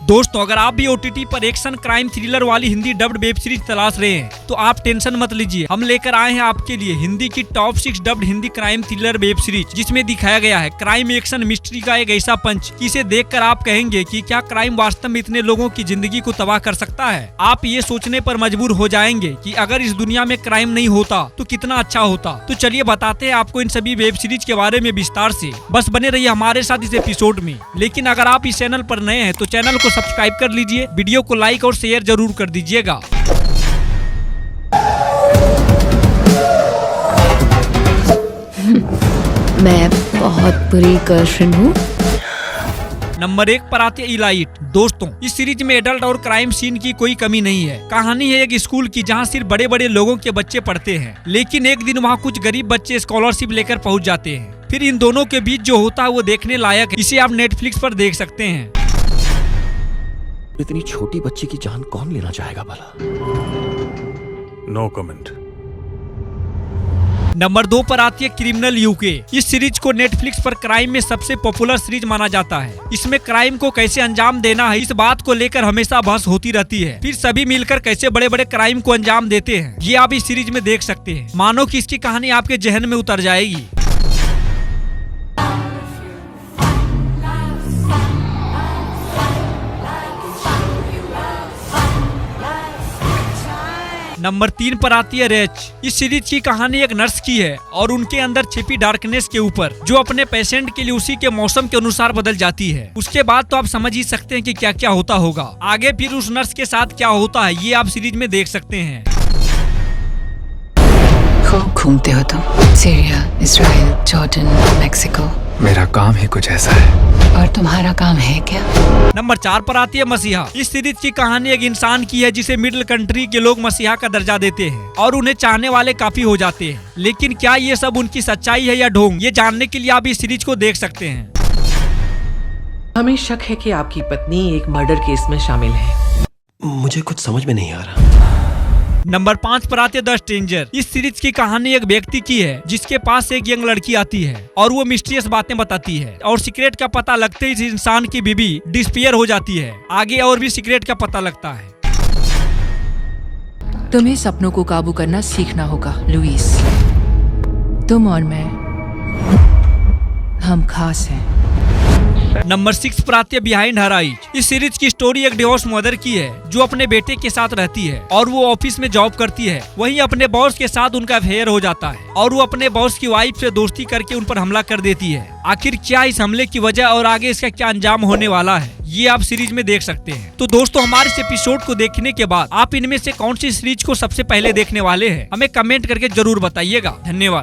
दोस्तों अगर आप भी OTT पर एक्शन क्राइम थ्रिलर वाली हिंदी डब्ड वेब सीरीज तलाश रहे हैं तो आप टेंशन मत लीजिए। हम लेकर आए हैं आपके लिए हिंदी की top 6 dubbed Hindi crime thriller web series, जिसमें दिखाया गया है क्राइम एक्शन मिस्ट्री का एक ऐसा पंच कि इसे देखकर आप कहेंगे कि क्या क्राइम वास्तव में इतने लोगों की जिंदगी को तबाह कर सकता है। आप ये सोचने पर मजबूर हो जाएंगे कि अगर इस दुनिया में क्राइम नहीं होता तो कितना अच्छा होता। तो चलिए बताते हैं आपको इन सभी वेब सीरीज के बारे में विस्तार से। बस बने रहिए हमारे साथ इस एपिसोड में। लेकिन अगर आप इस चैनल पर नए हैं तो चैनल को सब्सक्राइब कर लीजिए, वीडियो को लाइक और शेयर जरूर कर दीजिएगा। मैं बहुत बुरी गर्लफ्रेंड हूँ। नंबर 1 पर आते इलाइट। दोस्तों इस सीरीज में एडल्ट और क्राइम सीन की कोई कमी नहीं है। कहानी है एक स्कूल की जहाँ सिर्फ बड़े बड़े लोगों के बच्चे पढ़ते हैं, लेकिन एक दिन वहाँ कुछ गरीब बच्चे स्कॉलरशिप लेकर पहुँच जाते हैं। फिर इन दोनों के बीच जो होता है वो देखने लायक है। इसे आप नेटफ्लिक्स पर देख सकते हैं। इतनी छोटी बच्ची की जान कौन लेना चाहेगा भला? No comment. नंबर 2 पर आती है क्रिमिनल यूके। इस सीरीज को नेटफ्लिक्स पर क्राइम में सबसे पॉपुलर सीरीज माना जाता है। इसमें क्राइम को कैसे अंजाम देना है इस बात को लेकर हमेशा बहस होती रहती है। फिर सभी मिलकर कैसे बड़े बड़े क्राइम को अंजाम देते हैं ये आप इस सीरीज में देख सकते हैं। मानो कि इसकी कहानी आपके जहन में उतर जाएगी। नंबर 3 पर आती है रेच। इस सीरीज की कहानी एक नर्स की है और उनके अंदर छिपी डार्कनेस के ऊपर, जो अपने पेशेंट के लिए उसी के मौसम के अनुसार बदल जाती है। उसके बाद तो आप समझ ही सकते हैं कि क्या क्या होता होगा आगे। फिर उस नर्स के साथ क्या होता है ये आप सीरीज में देख सकते हैं। खूब घूमते हो तुम, सीरिया, इजराइल, जॉर्डन, मेक्सिको। मेरा काम ही कुछ ऐसा है। और तुम्हारा काम है क्या? नंबर 4 पर आती है मसीहा। इस सीरीज की कहानी एक इंसान की है जिसे मिडिल कंट्री के लोग मसीहा का दर्जा देते हैं और उन्हें चाहने वाले काफी हो जाते हैं। लेकिन क्या ये सब उनकी सच्चाई है या ढोंग, ये जानने के लिए आप इस सीरीज को देख सकते हैं। हमें शक है कि आपकी पत्नी एक मर्डर केस में शामिल है। मुझे कुछ समझ में नहीं आ रहा। नंबर 5 पर आते द स्ट्रेंजर। इस सीरीज की कहानी एक व्यक्ति की है जिसके पास एक यंग लड़की आती है और वो मिस्टीरियस बातें बताती है और सीक्रेट का पता लगते ही इस इंसान की बीवी डिसपियर हो जाती है। आगे और भी सीक्रेट का पता लगता है। तुम्हें सपनों को काबू करना सीखना होगा लुइस। तुम और मैं, हम खास हैं। नंबर 6 पर आती है बिहाइंड हर आइज। इस सीरीज की स्टोरी एक डिवोर्स मदर की है जो अपने बेटे के साथ रहती है और वो ऑफिस में जॉब करती है। वहीं अपने बॉस के साथ उनका अफेयर हो जाता है और वो अपने बॉस की वाइफ से दोस्ती करके उन पर हमला कर देती है। आखिर क्या इस हमले की वजह और आगे इसका क्या अंजाम होने वाला है ये आप सीरीज में देख सकते हैं। तो दोस्तों हमारे इस एपिसोड को देखने के बाद आप इनमें से कौन सी सीरीज को सबसे पहले देखने वाले हैं हमें कमेंट करके जरूर बताइएगा। धन्यवाद।